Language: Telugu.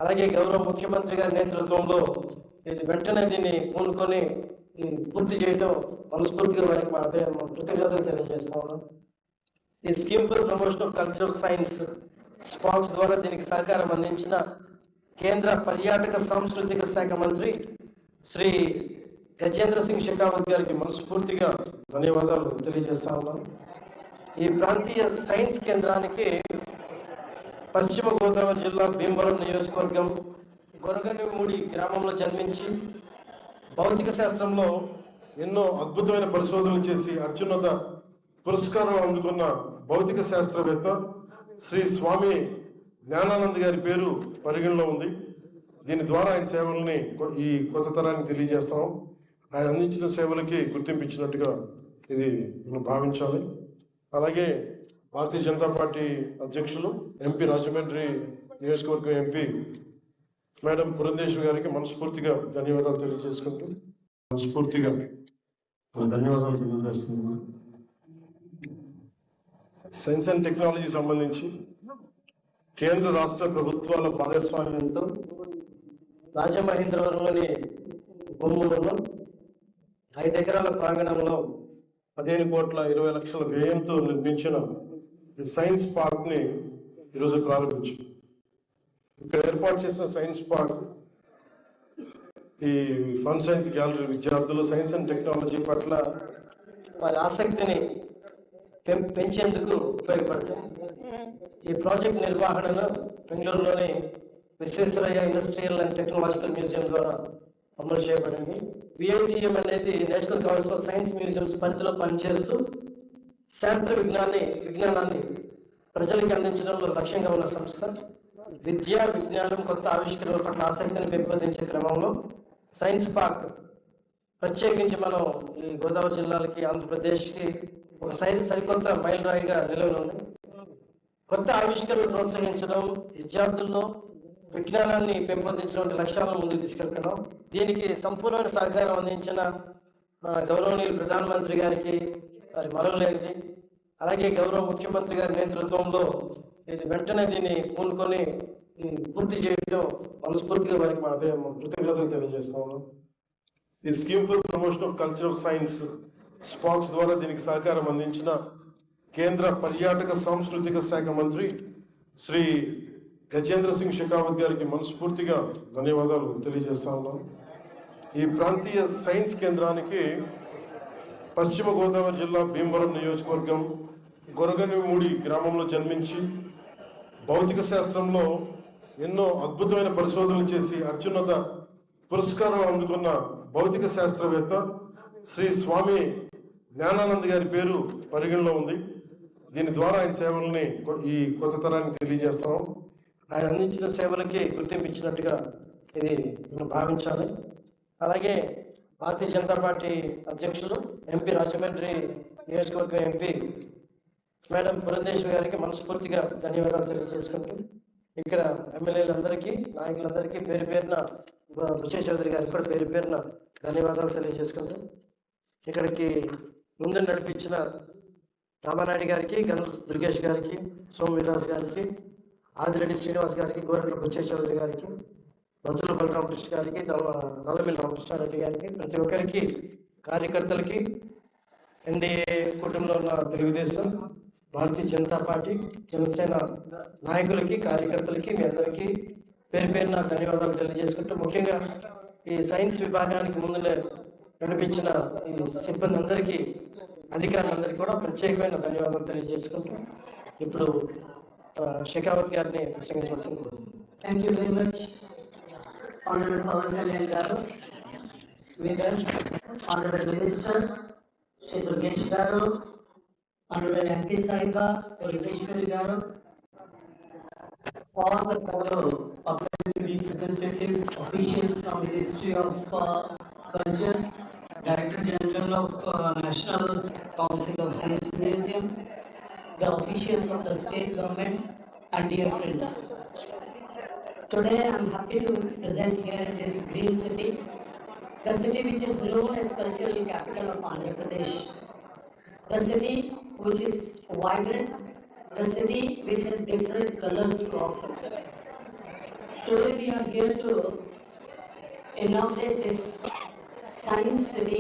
అలాగే గౌరవ ముఖ్యమంత్రి గారి నేతృత్వంలో ఇది వెంటనే దీన్ని పూనుకొని పూర్తి చేయడం మనస్ఫూర్తిగా వారికి మా కృతజ్ఞతలు తెలియజేస్తా ఉన్నాం. ఈ scheme for promotion of cultural science SPOCS ద్వారా దీనికి సహకారం అందించిన కేంద్ర పర్యాటక సాంస్కృతిక శాఖ మంత్రి శ్రీ గజేంద్ర సింగ్ షెకావత్ గారికి మనస్ఫూర్తిగా ధన్యవాదాలు తెలియజేస్తా ఉన్నాం. ఈ ప్రాంతీయ సైన్స్ కేంద్రానికి పశ్చిమ గోదావరి జిల్లా భీమవరం నియోజకవర్గం గొరగనిమూడి గ్రామంలో జన్మించి భౌతిక శాస్త్రంలో ఎన్నో అద్భుతమైన పరిశోధనలు చేసి అత్యున్నత పురస్కారాలు అందుకున్న భౌతిక శాస్త్రవేత్త శ్రీ స్వామి జ్ఞానానంద్ గారి పేరు పరిగణలో ఉంది. దీని ద్వారా ఆయన సేవల్ని ఈ కొత్త తరానికి తెలియజేస్తాం. ఆయన అందించిన సేవలకి గుర్తింపించినట్టుగా ఇది మనం భావించాలి. అలాగే భారతీయ జనతా పార్టీ అధ్యక్షులు ఎంపీ రాజమండ్రి నియోజకవర్గం ఎంపీ మేడం పురంధేశ్వరి గారికి మనస్ఫూర్తిగా ధన్యవాదాలు తెలియజేసుకుంటూ తెలియజేస్తున్నాను. సైన్స్ అండ్ టెక్నాలజీ సంబంధించి కేంద్ర రాష్ట్ర ప్రభుత్వాల భాగస్వామ్యంతో రాజమహేంద్రవరంలోని బొమ్మూరులో 5 ఎకరాల ప్రాంగణంలో 15,20,00,000 వ్యయంతో నిర్మించిన ఈ సైన్స్ పార్క్ ని ఈరోజు ప్రారంభించాం. ఇక్కడ ఏర్పాటు చేసిన సైన్స్ పార్క్ ఈ ఫన్ సైన్స్ గ్యాలరీ విద్యార్థులు సైన్స్ అండ్ టెక్నాలజీ పట్ల వారి ఆసక్తిని పెంచేందుకు ఉపయోగపడుతుంది. ఈ ప్రాజెక్ట్ నిర్వహణను బెంగళూరులోని Visvesvaraya industrial and technological museum ద్వారా అమలు చేయబడింది. విఐటిఎం అనేది national council of science museums పరిధిలో పనిచేస్తూ శాస్త్ర విజ్ఞానాన్ని ప్రజలకు అందించడంలో లక్ష్యంగా ఉన్న సంస్థ. విద్య, విజ్ఞానం, కొత్త ఆవిష్కరణల పట్ల ఆసక్తిని పెంపొందించే క్రమంలో సైన్స్ పార్క్ ప్రత్యేకించి మనం ఈ గోదావరి జిల్లాలకి, ఆంధ్రప్రదేశ్కి ఒక సరికొత్త మైలురాయిగా నిలవనుంది. కొత్త ఆవిష్కరణలు ప్రోత్సహించడం, విద్యార్థుల్లో విజ్ఞానాన్ని పెంపొందించడం లక్ష్యాలను ముందుకు తీసుకెళ్తున్నాం. దీనికి సంపూర్ణ సహకారం అందించిన గౌరవనీయులు ప్రధానమంత్రి గారికి వారి మరవలేనిది, అలాగే గౌరవ ముఖ్యమంత్రి గారి నేతృత్వంలో ఇది వెంటనే దీన్ని పూనుకొని పూర్తి చేయడం మనస్ఫూర్తిగా వారికి మా కృతజ్ఞతలు తెలియజేస్తా ఉన్నాం. ఈ scheme for promotion of cultural science SPOCS ద్వారా దీనికి సహకారం అందించిన కేంద్ర పర్యాటక సాంస్కృతిక శాఖ మంత్రి శ్రీ గజేంద్ర సింగ్ షెకావత్ గారికి మనస్ఫూర్తిగా ధన్యవాదాలు తెలియజేస్తా ఉన్నాం. ఈ ప్రాంతీయ సైన్స్ కేంద్రానికి పశ్చిమ గోదావరి జిల్లా భీమవరం నియోజకవర్గం గొరగనిమూడి గ్రామంలో జన్మించి భౌతిక శాస్త్రంలో ఎన్నో అద్భుతమైన పరిశోధనలు చేసి అత్యున్నత పురస్కారాలు అందుకున్న భౌతిక శాస్త్రవేత్త శ్రీ స్వామి జ్ఞానానంద్ గారి పేరు పరిగణలో ఉంది. దీని ద్వారా ఆయన సేవల్ని ఈ కొత్త తరానికి తెలియజేస్తాం. ఆయన అందించిన సేవలకి గుర్తింపించినట్టుగా ఇది మనం భావించాలి. అలాగే భారతీయ జనతా పార్టీ అధ్యక్షులు ఎంపీ రాజమండ్రి నియోజకవర్గం ఎంపీ మేడం పురంధేశ్వరి గారికి మనస్ఫూర్తిగా ధన్యవాదాలు తెలియజేసుకుంటూ ఇక్కడ ఎమ్మెల్యేలందరికీ, నాయకులందరికీ పేరు పేరున, బుచ్చయ్య చౌదరి గారికి కూడా పేరు పేరున ధన్యవాదాలు తెలియజేసుకుంటూ ఇక్కడికి ముందు నడిపించిన రామానాయుడు గారికి, గంధ దుర్గేష్ గారికి, సోమ వీర్రాజు గారికి, ఆదిరెడ్డి శ్రీనివాస్ గారికి, గోరెట్ల బుచ్చయ్య చౌదరి గారికి, బతుల బలరామకృష్ణ గారికి, నల్లమిల్లి రామకృష్ణారెడ్డి గారికి, ప్రతి ఒక్కరికి, కార్యకర్తలకి, ఎన్డీఏ కుటుంబంలో ఉన్న తెలుగుదేశం, భారతీయ జనతా పార్టీ, జనసేన నాయకులకి, కార్యకర్తలకి, మీ అందరికీ పేరు పేరున ధన్యవాదాలు తెలియజేసుకుంటూ ముఖ్యంగా ఈ సైన్స్ విభాగానికి ముందు నడిపించిన ఈ సిబ్బంది అందరికీ, అధికారులందరికీ కూడా ప్రత్యేకమైన ధన్యవాదాలు తెలియజేసుకుంటూ ఇప్పుడు షెకావత్ గారిని ప్రసంగించవలసింది. Thank you very much honourable Pawan Kalyan గారు, విగస్ ఆనరబుల్ మినిస్టర్ శ్రీ దుర్గేష్ గారు, ఆనరబుల్ ఎంపీ సాహిబా యోగేశ్వరి గారు, all the fellow representatives, officials from Ministry of Culture, Director General of National Council of Science Museum, the officials of the state government, and dear friends. Today I am happy to present here in this green city, the city which is known as cultural capital of Andhra Pradesh, the city which is vibrant, the city which has different colors to offer. Today we are here to inaugurate this Science City